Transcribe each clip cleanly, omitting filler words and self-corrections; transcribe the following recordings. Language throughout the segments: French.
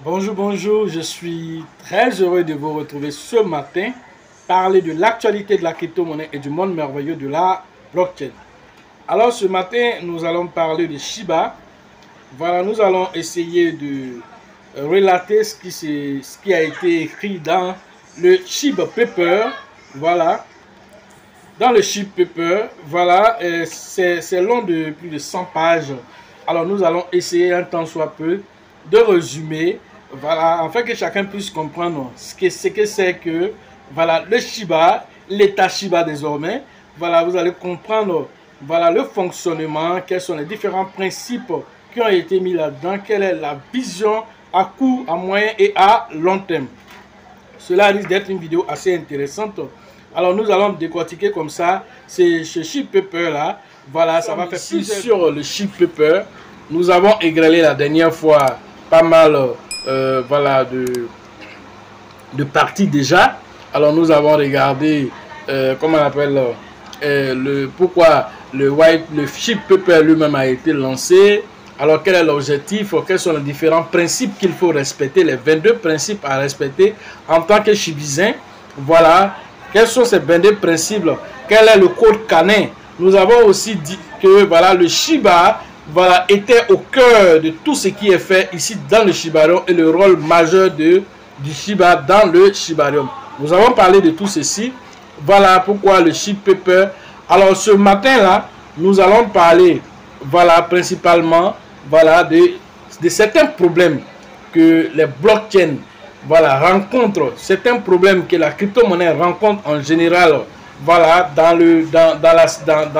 Bonjour, bonjour, je suis très heureux de vous retrouver ce matin, parler de l'actualité de la crypto-monnaie et du monde merveilleux de la blockchain. Alors ce matin, nous allons parler de Shiba. Voilà, nous allons essayer de relater ce qui a été écrit dans le Shiba Paper. Voilà, dans le Shiba Paper, voilà, c'est long de plus de 100 pages. Alors nous allons essayer un temps soit peu de résumer, voilà, afin que chacun puisse comprendre ce que c'est que, voilà, le Shiba, l'état Shiba désormais. Voilà, vous allez comprendre, voilà, le fonctionnement, quels sont les différents principes qui ont été mis là-dedans, quelle est la vision à court, à moyen et à long terme. Cela risque d'être une vidéo assez intéressante. Alors nous allons décortiquer comme ça ce Shiba Paper là. Voilà, ça va faire plus sur le Shiba Paper. Nous avons égrélé la dernière fois pas mal voilà, de parties déjà. Alors nous avons regardé comment on appelle pourquoi le Shiba Paper lui-même a été lancé. Alors quel est l'objectif, quels sont les différents principes qu'il faut respecter, les 22 principes à respecter en tant que Shibizin. Voilà, quels sont ces 22 principes, quel est le code canin. Nous avons aussi dit que voilà, le Shiba, voilà, était au cœur de tout ce qui est fait ici dans le Shibarium et le rôle majeur du Shiba dans le Shibarium. Nous avons parlé de tout ceci. Voilà pourquoi le Shiba Paper. Alors ce matin là, nous allons parler, voilà, principalement, voilà, de certains problèmes que les blockchains, voilà, rencontrent, certains problèmes que la crypto-monnaie rencontre en général. Voilà, dans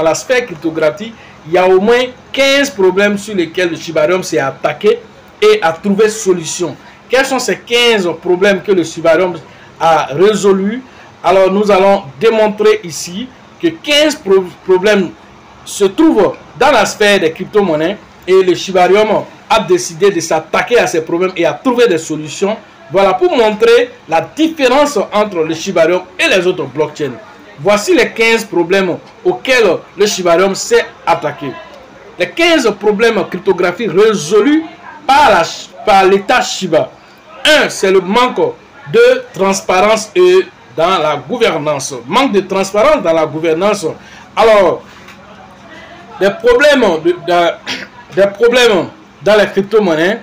la sphère cryptographie, il y a au moins 15 problèmes sur lesquels le Shibarium s'est attaqué et a trouvé solution. Quels sont ces 15 problèmes que le Shibarium a résolus? Alors nous allons démontrer ici que 15 problèmes se trouvent dans la sphère des crypto-monnaies et le Shibarium a décidé de s'attaquer à ces problèmes et a trouvé des solutions. Voilà, pour montrer la différence entre le Shibarium et les autres blockchains. Voici les 15 problèmes auxquels le Shibarium s'est attaqué. Les 15 problèmes cryptographiques résolus par l'état Shiba. 1. C'est le manque de transparence et dans la gouvernance. Manque de transparence dans la gouvernance. Alors, des problèmes dans les crypto-monnaies,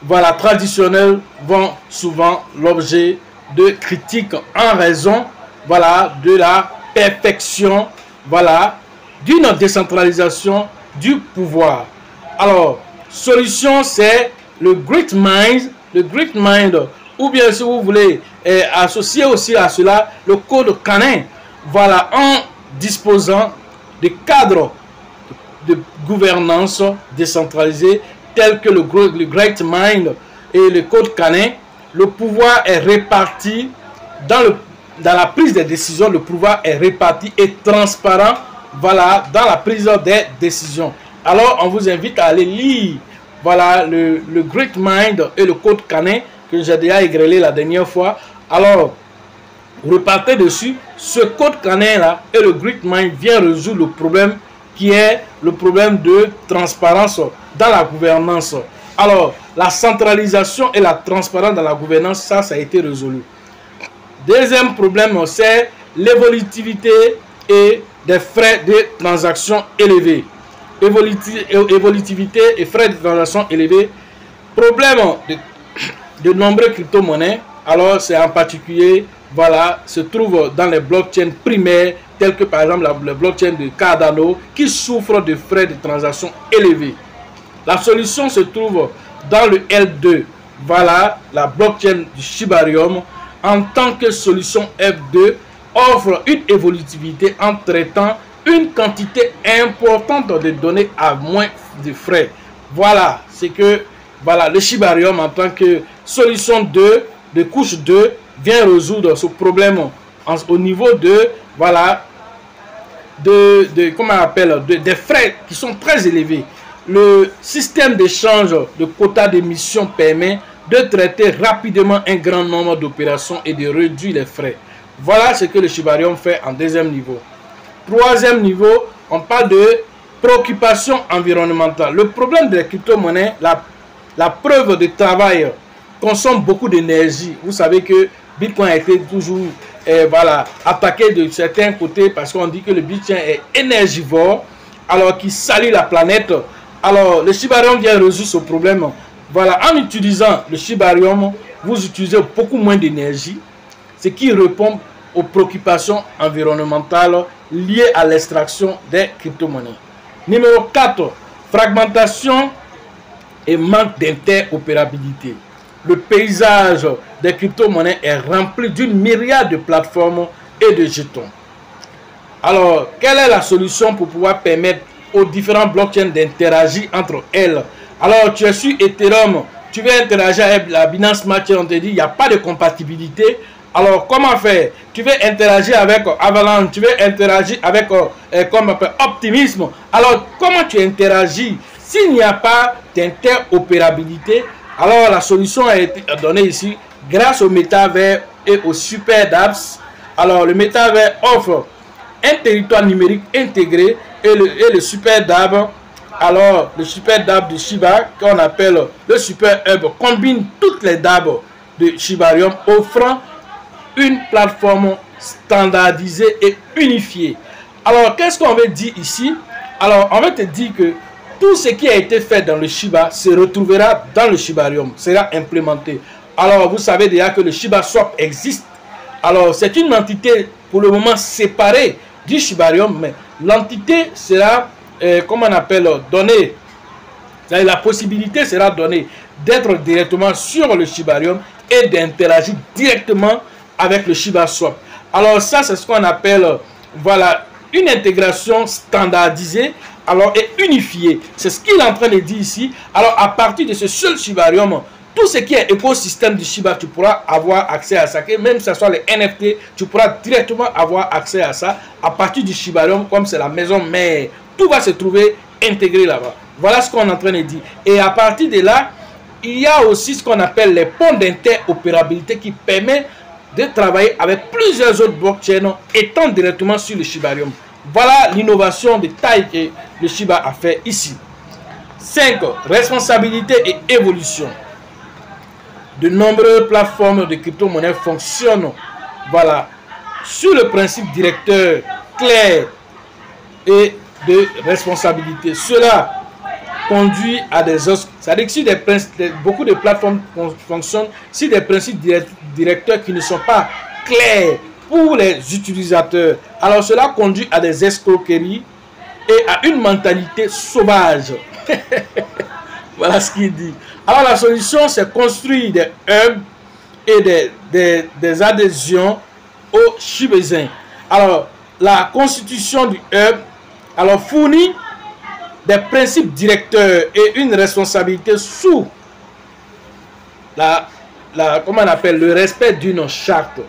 voilà, traditionnels, vont souvent l'objet de critiques en raison, voilà, de la perfection, voilà, d'une décentralisation du pouvoir. Alors, solution, c'est le Great Mind, ou bien si vous voulez associer aussi à cela le code canin, voilà, en disposant de cadres de gouvernance décentralisés tels que le Great Mind et le code canin. Le pouvoir est réparti dans la prise des décisions, le pouvoir est réparti et transparent, voilà, dans la prise des décisions. Alors, on vous invite à aller lire, voilà, le Great Mind et le code canin que j'ai déjà égrélé la dernière fois. Alors, repartez dessus. Ce code canin là et le Great Mind vient résoudre le problème qui est le problème de transparence dans la gouvernance. Alors, la centralisation et la transparence dans la gouvernance, ça a été résolu. Deuxième problème, c'est l'évolutivité et des frais de transaction élevés. Évolutivité et frais de transaction élevés. Problème de nombreuses crypto-monnaies. Alors, c'est en particulier, voilà, se trouve dans les blockchains primaires, tels que par exemple la blockchain de Cardano, qui souffre de frais de transaction élevés. La solution se trouve dans le L2, voilà, la blockchain du Shibarium, en tant que solution F2, offre une évolutivité en traitant une quantité importante de données à moins de frais. Voilà, c'est que voilà, le Shibarium en tant que solution 2, de couche 2, vient résoudre ce problème au niveau de, voilà, comment on appelle, des frais qui sont très élevés. Le système d'échange de quotas d'émission permet de traiter rapidement un grand nombre d'opérations et de réduire les frais. Voilà ce que le Shibarium fait en deuxième niveau. Troisième niveau, on parle de préoccupation environnementale. Le problème des crypto-monnaies, la preuve de travail consomme beaucoup d'énergie. Vous savez que Bitcoin a été toujours voilà, attaqué de certains côtés parce qu'on dit que le Bitcoin est énergivore, alors qu'il salit la planète. Alors le Shibarium vient résoudre ce problème. Voilà, en utilisant le Shibarium, vous utilisez beaucoup moins d'énergie, ce qui répond aux préoccupations environnementales liées à l'extraction des crypto-monnaies. Numéro 4, fragmentation et manque d'interopérabilité. Le paysage des crypto-monnaies est rempli d'une myriade de plateformes et de jetons. Alors, quelle est la solution pour pouvoir permettre aux différents blockchains d'interagir entre elles? Alors, tu es sur Ethereum, tu veux interagir avec la Binance Smart Chain, on te dit il n'y a pas de compatibilité. Alors, comment faire? Tu veux interagir avec Avalanche, tu veux interagir avec Optimism. Alors, comment tu interagis? S'il n'y a pas d'interopérabilité, alors la solution a été donnée ici grâce au métavers et au super dApps. Alors, le métavers offre un territoire numérique intégré et le super dApp. Alors, le super dApp de Shiba, qu'on appelle le super hub, combine toutes les dApps de Shibarium, offrant une plateforme standardisée et unifiée. Alors, qu'est-ce qu'on veut dire ici? Alors, on veut te dire que tout ce qui a été fait dans le Shiba se retrouvera dans le Shibarium, sera implémenté. Alors, vous savez déjà que le Shiba Swap existe. Alors, c'est une entité pour le moment séparée du Shibarium, mais l'entité sera, comment on appelle, donnée. La possibilité sera donnée d'être directement sur le Shibarium et d'interagir directement avec le Shiba Swap. Alors ça, c'est ce qu'on appelle, voilà, une intégration standardisée alors et unifiée. C'est ce qu'il est en train de dire ici. Alors à partir de ce seul Shibarium, tout ce qui est écosystème du Shiba, tu pourras avoir accès à ça. Même si ce soit les NFT, tu pourras directement avoir accès à ça à partir du Shibarium, comme c'est la maison mère. Tout va se trouver intégré là-bas. Voilà ce qu'on est en train de dire. Et à partir de là, il y a aussi ce qu'on appelle les ponts d'interopérabilité qui permettent de travailler avec plusieurs autres blockchains étant directement sur le Shibarium. Voilà l'innovation de taille que le Shiba a fait ici. 5. Responsabilité et évolution. De nombreuses plateformes de crypto-monnaies fonctionnent, voilà, sur le principe directeur clair et de responsabilité. Cela conduit à des autres. C'est-à-dire que si beaucoup de plateformes fonctionnent sur des principes directeurs qui ne sont pas clairs pour les utilisateurs, alors cela conduit à des escroqueries et à une mentalité sauvage. Voilà ce qu'il dit. Alors la solution, c'est construire des hubs et des adhésions aux Shibaisins. Alors la constitution du hub alors fournit des principes directeurs et une responsabilité sous comment on appelle, le respect d'une charte.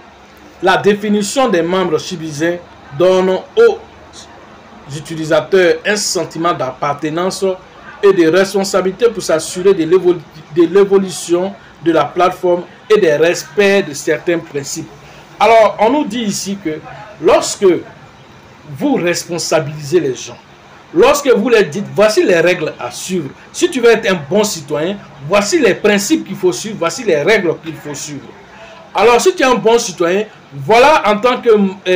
La définition des membres Shibaisins donne aux utilisateurs un sentiment d'appartenance et de responsabilité pour s'assurer de l'évolution de la plateforme et des respects de certains principes. Alors, on nous dit ici que lorsque vous responsabilisez les gens, lorsque vous leur dites, voici les règles à suivre, si tu veux être un bon citoyen, voici les principes qu'il faut suivre, voici les règles qu'il faut suivre. Alors, si tu es un bon citoyen, voilà en tant que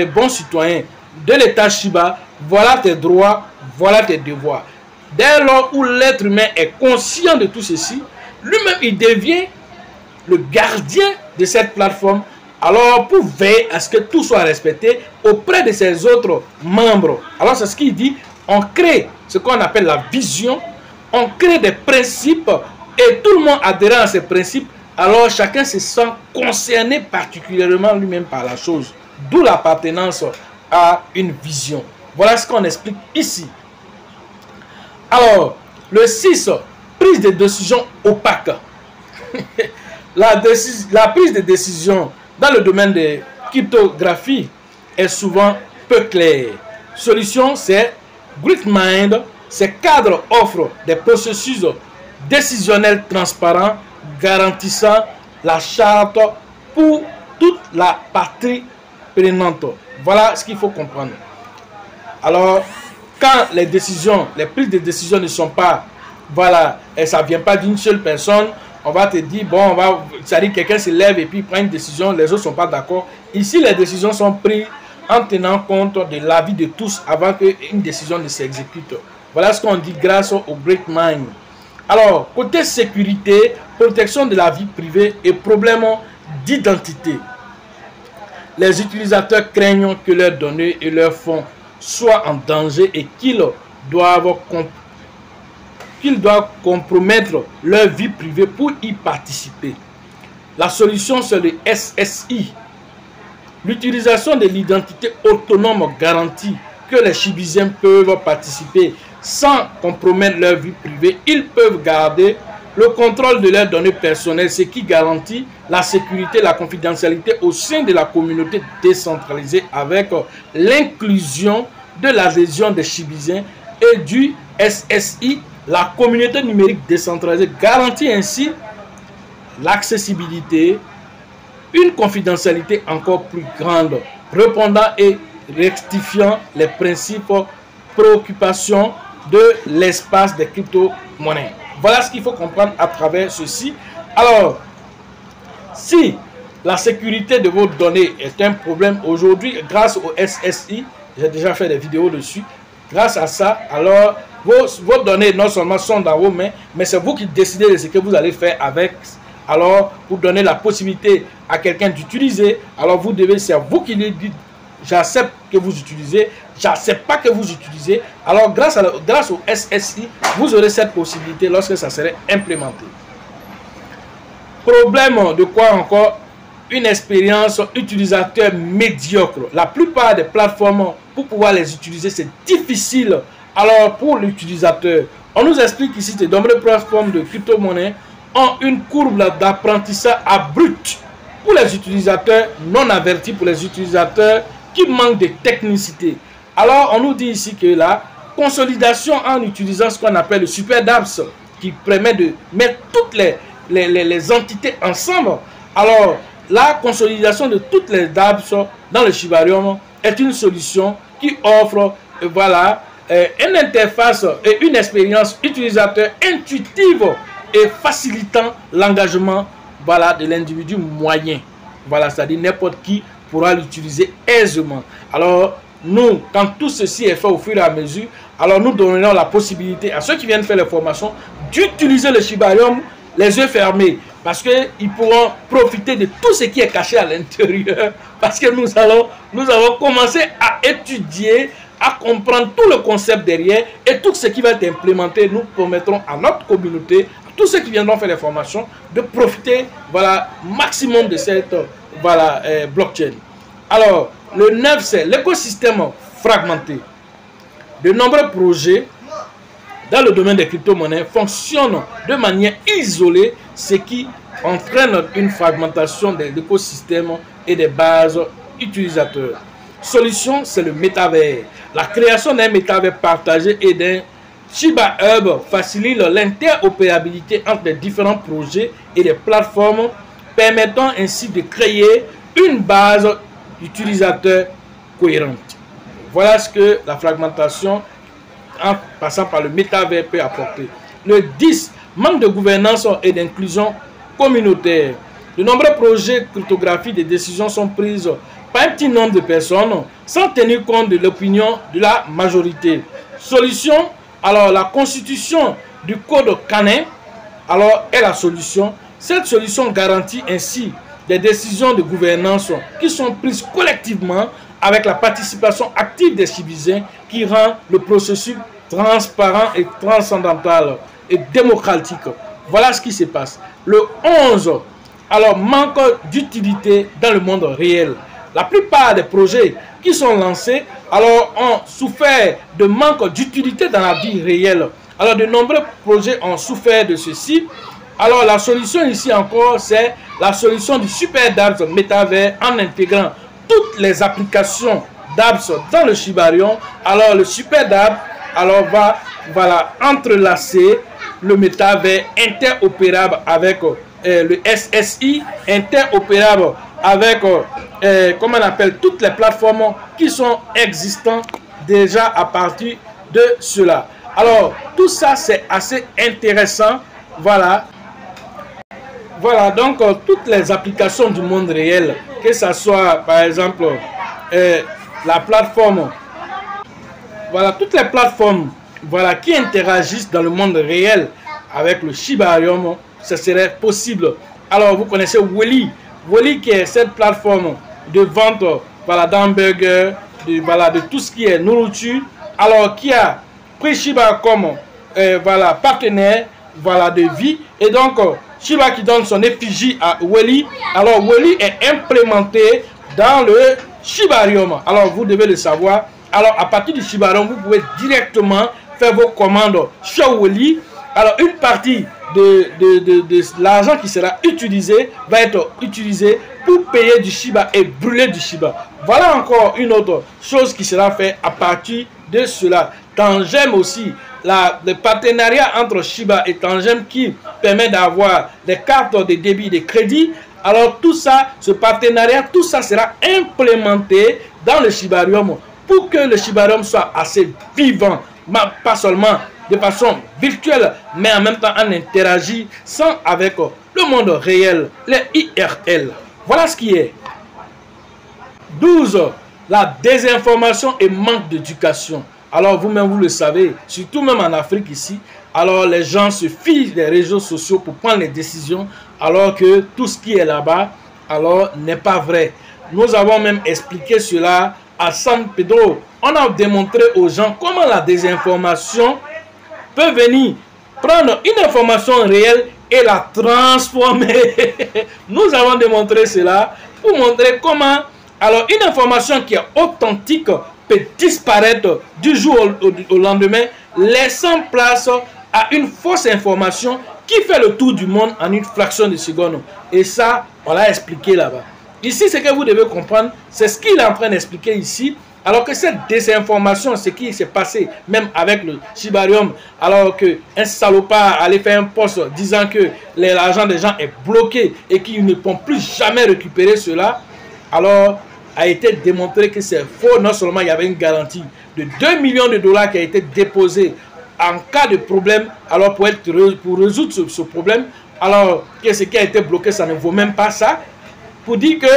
bon citoyen de l'État Shiba, voilà tes droits, voilà tes devoirs. Dès lors où l'être humain est conscient de tout ceci, lui-même il devient le gardien de cette plateforme. Alors pour veiller à ce que tout soit respecté auprès de ses autres membres. Alors c'est ce qu'il dit, on crée ce qu'on appelle la vision, on crée des principes et tout le monde adhérant à ces principes. Alors chacun se sent concerné particulièrement lui-même par la chose. D'où l'appartenance à une vision. Voilà ce qu'on explique ici. Alors, le 6, prise de décision opaque. La prise de décision dans le domaine de cryptographie est souvent peu claire. Solution, c'est Gridmind. Ces cadres offrent des processus décisionnels transparents garantissant la charte pour toute la partie prenante. Voilà ce qu'il faut comprendre. Alors, quand les décisions, les prises de décision ne sont pas, voilà, et ça ne vient pas d'une seule personne, on va te dire, bon, c'est-à-dire quelqu'un se lève et puis prend une décision, les autres ne sont pas d'accord. Ici, les décisions sont prises en tenant compte de l'avis de tous avant qu'une décision ne s'exécute. Voilà ce qu'on dit grâce au Great Mind. Alors, côté sécurité, protection de la vie privée et problème d'identité. Les utilisateurs craignent que leurs données et leurs fonds soient en danger et qu'ils doivent compromettre leur vie privée pour y participer. La solution, c'est le SSI. L'utilisation de l'identité autonome garantit que les Chibisiens peuvent participer sans compromettre leur vie privée. Ils peuvent garder le contrôle de leurs données personnelles, ce qui garantit la sécurité et la confidentialité au sein de la communauté décentralisée avec l'inclusion de l'adhésion des Chibisiens et du SSI. La communauté numérique décentralisée garantit ainsi l'accessibilité, une confidentialité encore plus grande, répondant et rectifiant les principes préoccupations de l'espace des crypto-monnaies. Voilà ce qu'il faut comprendre à travers ceci. Alors, si la sécurité de vos données est un problème aujourd'hui, grâce au SSI, j'ai déjà fait des vidéos dessus, grâce à ça, alors vos données non seulement sont dans vos mains, mais c'est vous qui décidez de ce que vous allez faire avec. Alors, vous donnez la possibilité à quelqu'un d'utiliser. Alors, vous devez, c'est vous qui lui dites, j'accepte que vous utilisez, j'accepte pas que vous utilisez. Alors, grâce au SSI, vous aurez cette possibilité lorsque ça serait implémenté. Problème de quoi encore? Une expérience utilisateur médiocre. La plupart des plateformes, pour pouvoir les utiliser, c'est difficile. Alors, pour l'utilisateur, on nous explique ici que de nombreuses plateformes de crypto-monnaie ont une courbe d'apprentissage abrupte pour les utilisateurs non avertis, pour les utilisateurs qui manquent de technicité. Alors, on nous dit ici que la consolidation en utilisant ce qu'on appelle le super dApps, qui permet de mettre toutes les entités ensemble. Alors, la consolidation de toutes les dApps dans le Shibarium est une solution qui offre, voilà, une interface et une expérience utilisateur intuitive et facilitant l'engagement, voilà, de l'individu moyen. Voilà, c'est-à-dire n'importe qui pourra l'utiliser aisément. Alors, nous, quand tout ceci est fait au fur et à mesure, alors nous donnons la possibilité à ceux qui viennent faire les formations d'utiliser le Shibarium les yeux fermés, parce qu'ils pourront profiter de tout ce qui est caché à l'intérieur, parce que nous allons commencer à étudier, à comprendre tout le concept derrière, et tout ce qui va être implémenté, nous permettrons à notre communauté, à tous ceux qui viendront faire les formations, de profiter, voilà, maximum de cette, voilà, blockchain. Alors, le 9, c'est l'écosystème fragmenté. De nombreux projets dans le domaine des crypto-monnaies fonctionnent de manière isolée, ce qui entraîne une fragmentation de l'écosystème et des bases utilisateurs. Solution, c'est le métavers. La création d'un métavers partagé et d'un Shiba Hub facilite l'interopérabilité entre les différents projets et les plateformes, permettant ainsi de créer une base d'utilisateurs cohérente. Voilà ce que la fragmentation en passant par le métavers peut apporter. Le 10, manque de gouvernance et d'inclusion communautaire. De nombreux projets cryptographiques des décisions sont prises par un petit nombre de personnes sans tenir compte de l'opinion de la majorité. Solution, alors la constitution du code canin, alors est la solution. Cette solution garantit ainsi des décisions de gouvernance qui sont prises collectivement avec la participation active des Chibisiens qui rend le processus transparent et transcendantal et démocratique. Voilà ce qui se passe. Le 11, alors manque d'utilité dans le monde réel. La plupart des projets qui sont lancés alors ont souffert de manque d'utilité dans la vie réelle. Alors de nombreux projets ont souffert de ceci. Alors la solution ici encore, c'est la solution du super dApps métavers en intégrant toutes les applications dApps dans le Shibarium. Alors le super dApps alors va, voilà, entrelacer le métavers interopérable avec le SSI, interopérable avec comment on appelle toutes les plateformes qui sont existantes déjà à partir de cela. Alors tout ça c'est assez intéressant, voilà. Voilà, donc toutes les applications du monde réel, que ce soit par exemple la plateforme, voilà, toutes les plateformes, voilà, qui interagissent dans le monde réel avec le Shibarium, ce serait possible. Alors vous connaissez Weli, Weli qui est cette plateforme de vente, voilà, d'hamburgers, voilà, de tout ce qui est nourriture, alors qui a pris Shiba comme voilà, partenaire, voilà, de vie, et donc Shiba qui donne son effigie à Weli. Alors Weli est implémenté dans le Shibarium. Alors vous devez le savoir. Alors à partir du Shibarium, vous pouvez directement faire vos commandes chez Weli. Alors une partie de l'argent qui sera utilisé va être utilisé pour payer du Shiba et brûler du Shiba. Voilà encore une autre chose qui sera faite à partir de cela. Tangem aussi, le partenariat entre Shiba et Tangem qui permet d'avoir des cartes de débit et de crédit. Alors tout ça, ce partenariat, tout ça sera implémenté dans le Shibarium pour que le Shibarium soit assez vivant, pas seulement de façon virtuelle, mais en même temps on interagit avec le monde réel, les IRL. Voilà ce qui est. 12. La désinformation et manque d'éducation. Alors vous-même, vous le savez, surtout même en Afrique ici, alors les gens se fient des réseaux sociaux pour prendre les décisions, alors que tout ce qui est là-bas, alors n'est pas vrai. Nous avons même expliqué cela à San Pedro. On a démontré aux gens comment la désinformation peut venir prendre une information réelle et la transformer. Nous avons démontré cela pour montrer comment alors une information qui est authentique peut disparaître du jour au lendemain, laissant place à une fausse information qui fait le tour du monde en une fraction de seconde. Et ça, on l'a expliqué là-bas. Ici, ce que vous devez comprendre, c'est ce qu'il est en train d'expliquer ici. Alors que cette désinformation, ce qui s'est passé même avec le Shibarium, alors qu'un salopard allait faire un post disant que l'argent des gens est bloqué et qu'ils ne pourront plus jamais récupérer cela, alors a été démontré que c'est faux. Non seulement il y avait une garantie de 2 millions de dollars qui a été déposée en cas de problème, alors pour résoudre ce problème, alors que ce qui a été bloqué, ça ne vaut même pas ça, pour dire que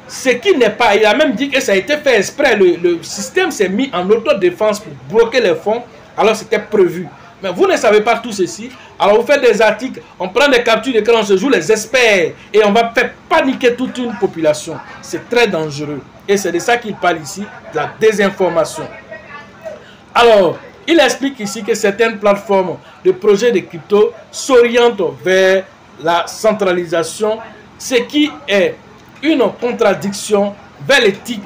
ce qui n'est pas, il a même dit que ça a été fait exprès, le système s'est mis en autodéfense pour bloquer les fonds, alors c'était prévu. Mais vous ne savez pas tout ceci, alors vous faites des articles, on prend des captures d'écran, on se joue les experts, et on va faire paniquer toute une population. C'est très dangereux, et c'est de ça qu'il parle ici, de la désinformation. Alors, il explique ici que certaines plateformes de projets de crypto s'orientent vers la centralisation, ce qui est une contradiction vers l'éthique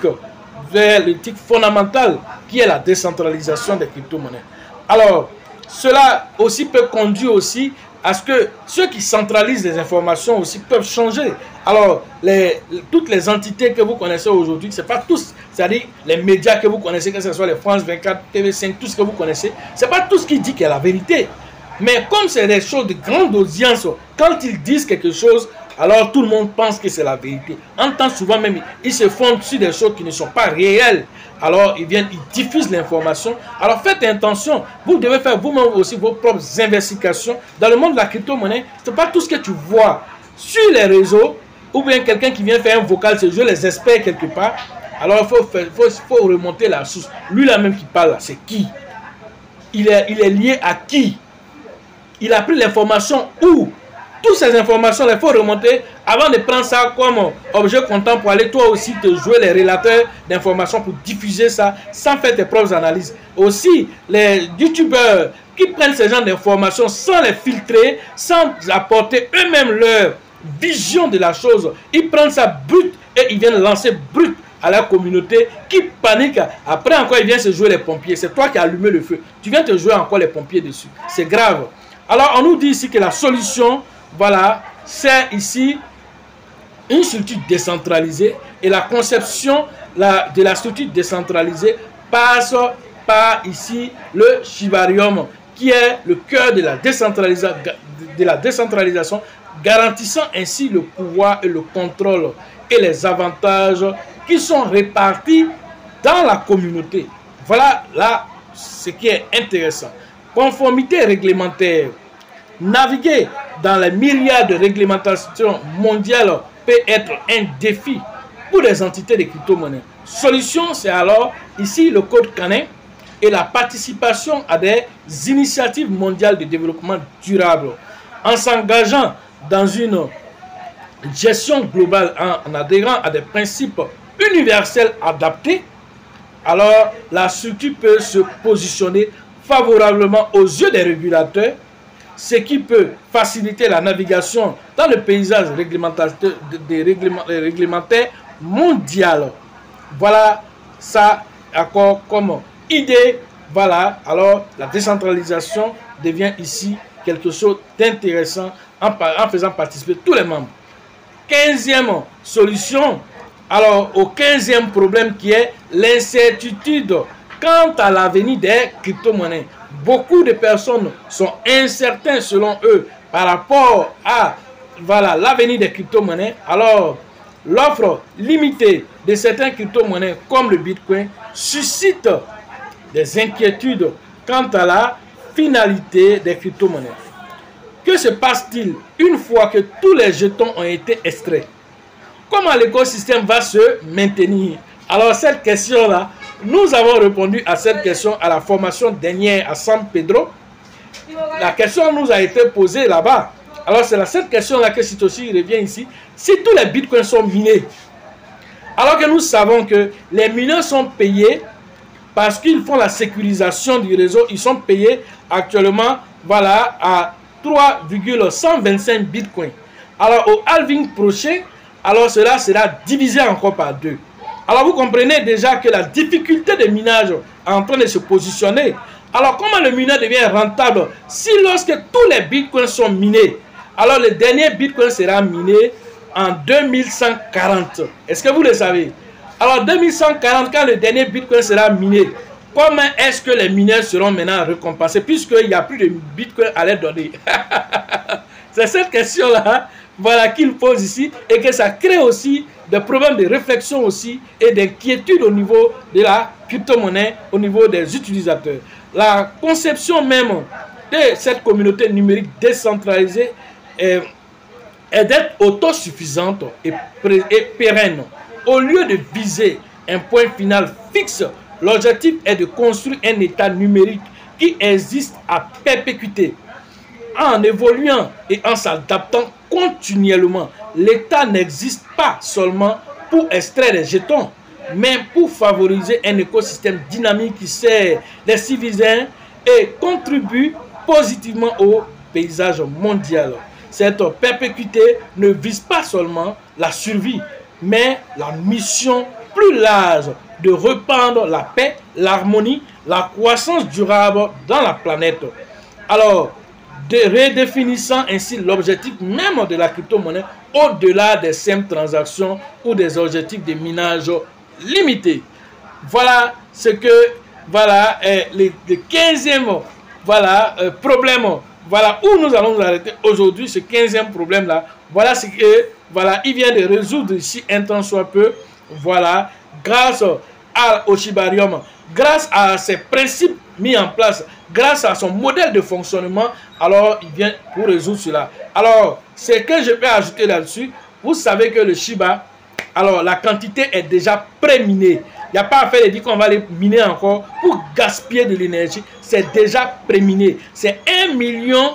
fondamentale qui est la décentralisation des crypto-monnaies. Alors, cela aussi peut conduire aussi à ce que ceux qui centralisent les informations aussi peuvent changer. Alors, toutes les entités que vous connaissez aujourd'hui, ce n'est pas tous, c'est-à-dire les médias que vous connaissez, que ce soit les France 24, TV5, tout ce que vous connaissez, ce n'est pas tout ce qui dit qu'il y a la vérité. Mais comme c'est des choses de grande audience, quand ils disent quelque chose, alors tout le monde pense que c'est la vérité. En temps souvent même, ils se fondent sur des choses qui ne sont pas réelles. Alors ils viennent, ils diffusent l'information. Alors faites attention, vous devez faire vous-même aussi vos propres investigations. Dans le monde de la crypto-monnaie, ce n'est pas tout ce que tu vois sur les réseaux, ou bien quelqu'un qui vient faire un vocal, je les espère quelque part. Alors il faut remonter la source. Lui là même qui parle, c'est qui? Il est lié à qui? Il a pris l'information où? Toutes ces informations, il faut remonter avant de prendre ça comme objet comptant pour aller toi aussi te jouer les relateurs d'informations pour diffuser ça sans faire tes propres analyses. Aussi, les youtubeurs qui prennent ce genre d'informations sans les filtrer, sans apporter eux-mêmes leur vision de la chose, ils prennent ça brut et ils viennent lancer brut à la communauté qui panique. Après encore, ils viennent se jouer les pompiers. C'est toi qui as allumé le feu. Tu viens te jouer encore les pompiers dessus. C'est grave. Alors, on nous dit ici que la solution, voilà, c'est ici une structure décentralisée et la conception de la structure décentralisée passe par ici le Shibarium qui est le cœur de la décentralisation, garantissant ainsi le pouvoir et le contrôle et les avantages qui sont répartis dans la communauté. Voilà là ce qui est intéressant. Conformité réglementaire. naviguer dans les myriades de réglementations mondiales peut être un défi pour les entités de crypto-monnaies. Solution, c'est alors ici le code Canin et la participation à des initiatives mondiales de développement durable. En s'engageant dans une gestion globale, en adhérant à des principes universels adaptés, alors la structure peut se positionner favorablement aux yeux des régulateurs, ce qui peut faciliter la navigation dans le paysage réglementaire mondial. Voilà ça encore comme idée. Voilà, alors la décentralisation devient ici quelque chose d'intéressant en faisant participer tous les membres. 15e solution, alors au 15e problème qui est l'incertitude quant à l'avenir des crypto-monnaies. Beaucoup de personnes sont incertains selon eux par rapport à l'avenir des crypto-monnaies. Alors, l'offre limitée de certains crypto-monnaies comme le Bitcoin suscite des inquiétudes quant à la finalité des crypto-monnaies. Que se passe-t-il une fois que tous les jetons ont été extraits? Comment l'écosystème va se maintenir? Alors cette question-là, nous avons répondu à cette question à la formation dernière à San Pedro. La question nous a été posée là-bas. Alors c'est cette question-là que Satoshi revient ici. Si tous les bitcoins sont minés, alors que nous savons que les mineurs sont payés parce qu'ils font la sécurisation du réseau, ils sont payés actuellement à 3,125 bitcoins. Alors au halving prochain, alors cela sera divisé encore par 2. Alors vous comprenez déjà que la difficulté de minage est en train de se positionner. Alors comment le mineur devient rentable? Si lorsque tous les bitcoins sont minés, alors le dernier bitcoin sera miné en 2140. Est-ce que vous le savez? Alors 2140, quand le dernier bitcoin sera miné, comment est-ce que les mineurs seront maintenant récompensés puisqu'il n'y a plus de bitcoin à les donner? C'est cette question-là qu'il pose ici et que ça crée aussi des problèmes de réflexion aussi et d'inquiétude au niveau de la crypto-monnaie, au niveau des utilisateurs. La conception même de cette communauté numérique décentralisée est d'être autosuffisante et pérenne. Au lieu de viser un point final fixe, l'objectif est de construire un état numérique qui existe à perpétuité. En évoluant et en s'adaptant continuellement, l'État n'existe pas seulement pour extraire des jetons, mais pour favoriser un écosystème dynamique qui sert les citoyens et contribue positivement au paysage mondial. Cette perpétuité ne vise pas seulement la survie, mais la mission plus large de répandre la paix, l'harmonie, la croissance durable dans la planète. Alors, redéfinissant ainsi l'objectif même de la crypto-monnaie au-delà des simples transactions ou des objectifs de minage limités. Voilà ce que le 15e problème, où nous allons nous arrêter aujourd'hui, ce 15e problème là. Voilà ce que il vient de résoudre ici un tant soit peu, grâce au Shibarium, grâce à ses principes mis en place, grâce à son modèle de fonctionnement. Alors il vient pour résoudre cela. Alors ce que je peux ajouter là-dessus, vous savez que le Shiba, alors la quantité est déjà pré-minée. Il n'y a pas à faire de dire qu'on va les miner encore pour gaspiller de l'énergie. C'est déjà pré-miné. C'est 1 million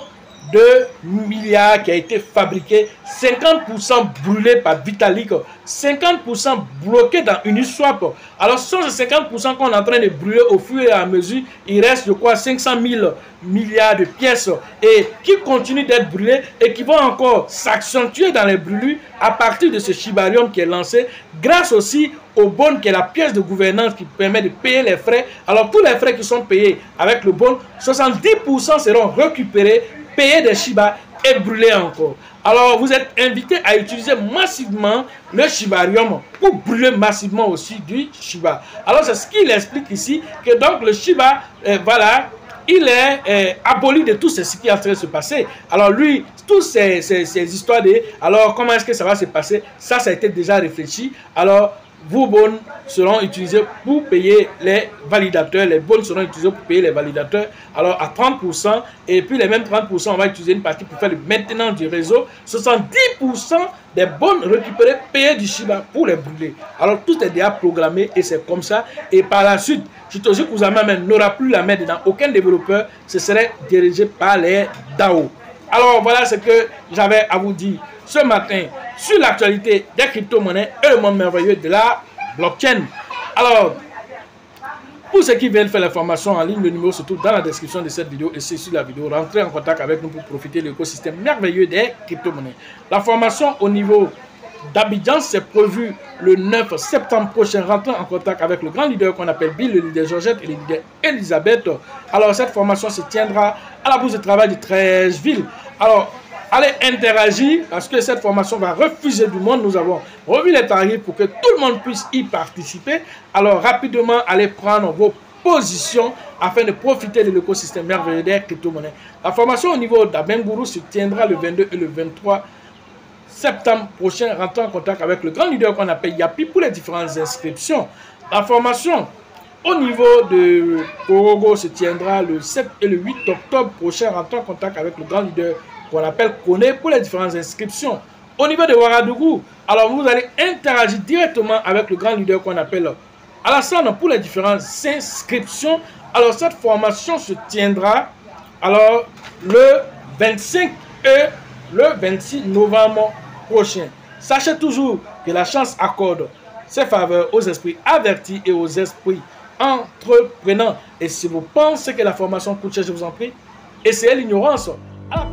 de milliards qui a été fabriqué, 50% brûlé par Vitalik, 50% bloqué dans Uniswap. Alors ce sont ces 50% qu'on est en train de brûler au fur et à mesure. Il reste je crois 500 000 milliards de pièces et qui continuent d'être brûlés et qui vont encore s'accentuer dans les brûlures à partir de ce Shibarium qui est lancé grâce aussi au bon qui est la pièce de gouvernance qui permet de payer les frais. Alors tous les frais qui sont payés avec le bon, 70% seront récupérés, payés des Shiba et brûlés encore. Alors vous êtes invité à utiliser massivement le Shibarium pour brûler massivement aussi du Shiba. Alors c'est ce qu'il explique ici, que donc le Shiba, il est aboli de tout ce qui est en train de se passer. Alors lui, toutes ces histoires de, alors comment est-ce que ça va se passer, ça a été déjà réfléchi. Alors vos bonnes seront utilisés pour payer les validateurs. Les bonnes seront utilisés pour payer les validateurs. Alors, à 30%. Et puis, les mêmes 30%, on va utiliser une partie pour faire le maintenance du réseau. 70% des bonnes récupérées, payées du Shiba pour les brûler. Alors, tout est déjà programmé et c'est comme ça. Et par la suite, Satoshi Kusama n'aura plus la main dedans. Aucun développeur, ce serait dirigé par les DAO. Alors, voilà ce que j'avais à vous dire ce matin sur l'actualité des crypto-monnaies et le monde merveilleux de la blockchain. Alors, pour ceux qui veulent faire la formation en ligne, le numéro se trouve dans la description de cette vidéo et c'est sur la vidéo. Rentrez en contact avec nous pour profiter de l'écosystème merveilleux des crypto-monnaies. La formation au niveau d'Abidjan, c'est prévu le 9 septembre prochain. Rentrez en contact avec le grand leader qu'on appelle Bill, le leader Georgette et le leader Elisabeth. Alors, cette formation se tiendra à la bourse de travail de 13 villes. Alors, allez interagir parce que cette formation va refuser du monde. Nous avons revu les tarifs pour que tout le monde puisse y participer. Alors, rapidement, allez prendre vos positions afin de profiter de l'écosystème merveilleux des crypto-monnaies. La formation au niveau d'Abengourou se tiendra le 22 et le 23 septembre prochain. Rentrez en contact avec le grand leader qu'on appelle Yapi pour les différentes inscriptions. La formation au niveau de Korogo se tiendra le 7 et le 8 octobre prochain. Rentrez en contact avec le grand leader qu'on appelle Kone pour les différentes inscriptions. Au niveau de Ouagadougou, alors vous allez interagir directement avec le grand leader qu'on appelle Alassane pour les différentes inscriptions. Alors cette formation se tiendra alors le 25 et le 26 novembre prochain. Sachez toujours que la chance accorde ses faveurs aux esprits avertis et aux esprits entreprenants. Et si vous pensez que la formation coûte cher, je vous en prie, essayez l'ignorance. À la